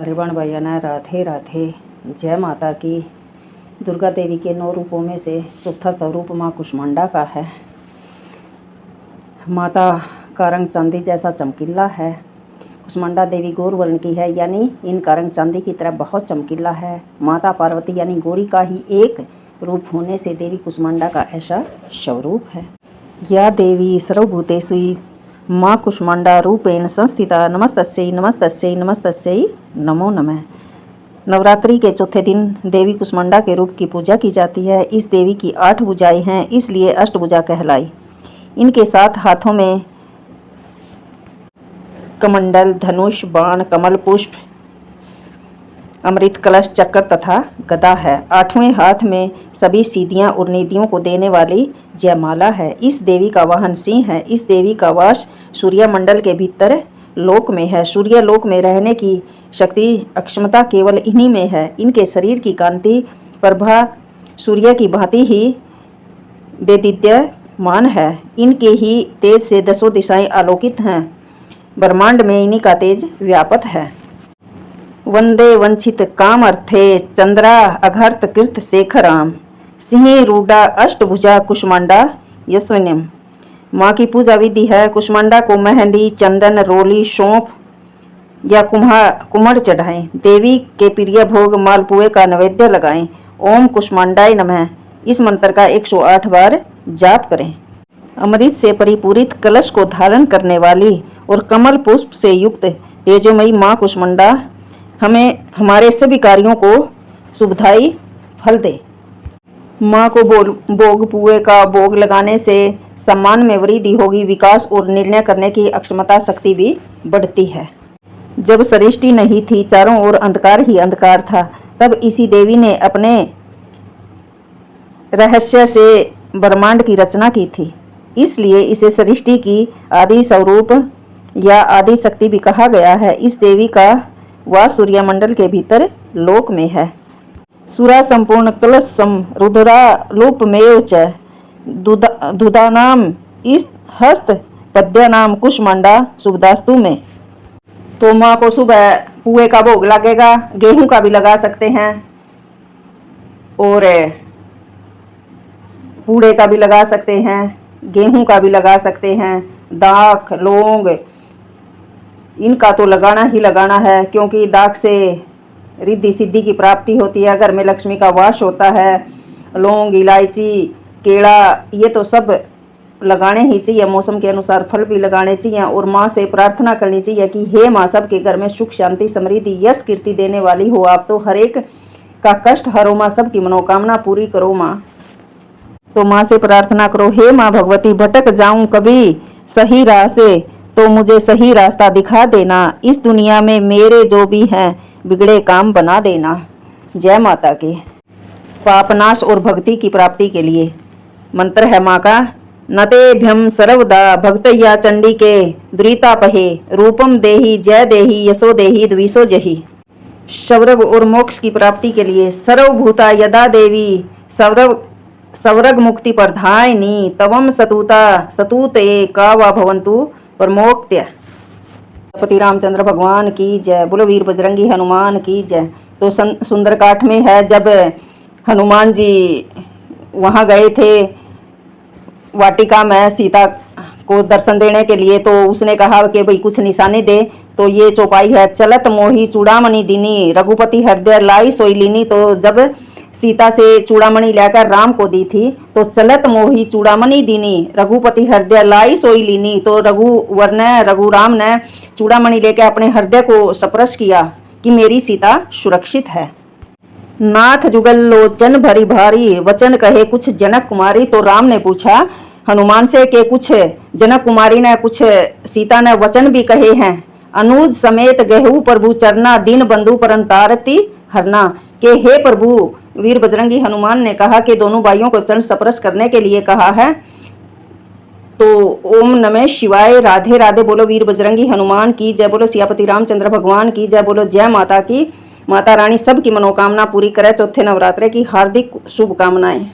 Ribbon भैया राधे राधे। जय माता की। दुर्गा देवी के 9 रूपों में से चौथा स्वरूप माँ कुष्मांडा का है। माता का रंग चांदी जैसा चमकीला है। कुष्मांडा देवी गौर वर्ण की है, यानी इनका रंग चांदी की तरह बहुत चमकीला है। माता पार्वती यानी गौरी का ही एक रूप होने से देवी कुष्मांडा का ऐसा स्वरूप है। या देवी सर्वभूतेषु माँ कुष्मांडा रूपेण संस्थिता नमस्तस्यै नमस्तस्यै नमस्तस्यै नमो नमः। नवरात्रि के चौथे दिन देवी कुष्मांडा के रूप की पूजा की जाती है। इस देवी की 8 भुजाएं हैं, इसलिए अष्टभुजा कहलाई। इनके 7 हाथों में कमंडल, धनुष, बाण, कमल पुष्प, अमृत कलश, चक्र तथा गदा है। 8वें हाथ में सभी सिद्धियां और निधियों को देने वाली जयमाला है। इस देवी का वाहन सिंह है। इस देवी का वास सूर्य मंडल के भीतर लोक में है। सूर्य लोक में रहने की शक्ति अक्षमता केवल इन्हीं में है। इनके शरीर की कांति प्रभा सूर्य की भांति ही देदीप्यमान है। इनके ही तेज से 10 दिशाएं आलोकित हैं। ब्रह्मांड में इन्हीं का तेज व्यापक है। वंदे वंचित काम अर्थे चंद्रा अघर्त कृत शेखराम सिंह रूडा अष्टभुजा कुष्मांडा यस्विनीम। माँ की पूजा विधि है। कुष्मांडा को मेहंदी, चंदन, रोली, सौंफ या कुम्हड़ चढ़ाएं। देवी के प्रिय भोग मालपुए का नैवेद्य लगाएं। ओम कुष्मांडाय नमः इस मंत्र का 108 बार जाप करें। अमृत से परिपूरित कलश को धारण करने वाली और कमल पुष्प से युक्त तेजोमयी माँ कुष्मांडा हमें हमारे सभी कार्यों को शुभदायी फल दे। माँ को भोग पुए का भोग लगाने से सम्मान में वृद्धि होगी। विकास और निर्णय करने की अक्षमता शक्ति भी बढ़ती है। जब सृष्टि नहीं थी, चारों ओर अंधकार ही अंधकार था, तब इसी देवी ने अपने रहस्य से ब्रह्मांड की रचना की थी। इसलिए इसे सृष्टि की आदि स्वरूप या आदि शक्ति भी कहा गया है। इस देवी का वास सूर्यमंडल के भीतर लोक में है। सुरा संपूर्ण कलशम रुद्रा लोपमेव च दुदानाम इस हस्त पद्यानाम कुष्मांडा शुभदास्तु में। तो माँ को सुबह पुए का भोग लगेगा। गेहूं का भी लगा सकते हैं और पूड़े का भी लगा सकते हैं, गेहूं का भी लगा सकते हैं, दाख, लौंग, इनका तो लगाना ही लगाना है, क्योंकि दाख से रिद्धि सिद्धि की प्राप्ति होती है। घर में लक्ष्मी का वास होता है। लौंग, इलायची, केला, ये तो सब लगाने ही चाहिए। मौसम के अनुसार फल भी लगाने चाहिए और माँ से प्रार्थना करनी चाहिए कि हे माँ, सबके घर में सुख, शांति, समृद्धि, यश, कीर्ति देने वाली हो। आप तो हर एक का कष्ट हरो माँ, सबकी मनोकामना पूरी करो माँ। तो माँ से प्रार्थना करो, हे माँ भगवती, भटक जाऊं कभी सही राह से तो मुझे सही रास्ता दिखा देना। इस दुनिया में मेरे जो भी हैं बिगड़े काम बना देना। जय माता की। पापनाश और भक्ति की प्राप्ति के लिए मंत्र है माँ का। नतेभ्यम सर्वदा भक्तया चंडी के दुरितापहे रूपम देहि जय देहि यशो देहि द्विषो जहि। स्वर्ग और मोक्ष की प्राप्ति के लिए सर्वभूता यदा देवी स्वर्ग मुक्ति प्रधायिनी तवम सतुता सतुते का वा भवंतु परमोक्त्य। पति रामचंद्र भगवान की जय। बोलो वीर बजरंगी हनुमान की जय। तो सुंदरकांड में है, जब हनुमान जी वहाँ गए थे वाटिका में सीता को दर्शन देने के लिए, तो उसने कहा कि भाई कुछ निशानी दे। तो ये चौपाई है, चलत मोही चूड़ामणि दीनी रघुपति हृदय लाई सोई लीनी। तो जब सीता से चूड़ामणि लेकर राम को दी थी, तो चलत मोही चूड़ामणि दीनी रघुपति हृदय लाई सोई लीनी। तो रघुराम ने चूड़ामणि लेकर अपने हृदय को स्पर्श किया कि मेरी सीता सुरक्षित है। नाथ जुगल लोचन भरी भारी वचन कहे कुछ जनक कुमारी। तो राम ने पूछा हनुमान से कि कुछ जनक कुमारी ने, कुछ सीता ने वचन भी कहे हैं। अनुज समेत गहू प्रभु चरना दीन बंधु परंतारती हरना। के हे प्रभु, वीर बजरंगी हनुमान ने कहा कि दोनों भाइयों को चरण स्पर्श करने के लिए कहा है। तो ओम नमः शिवाय। राधे राधे। बोलो वीर बजरंगी हनुमान की जय। बोलो सियापति रामचंद्र भगवान की जय। बोलो जय माता की। माता रानी सबकी मनोकामना पूरी करे। चौथे नवरात्रे की हार्दिक शुभकामनाएं।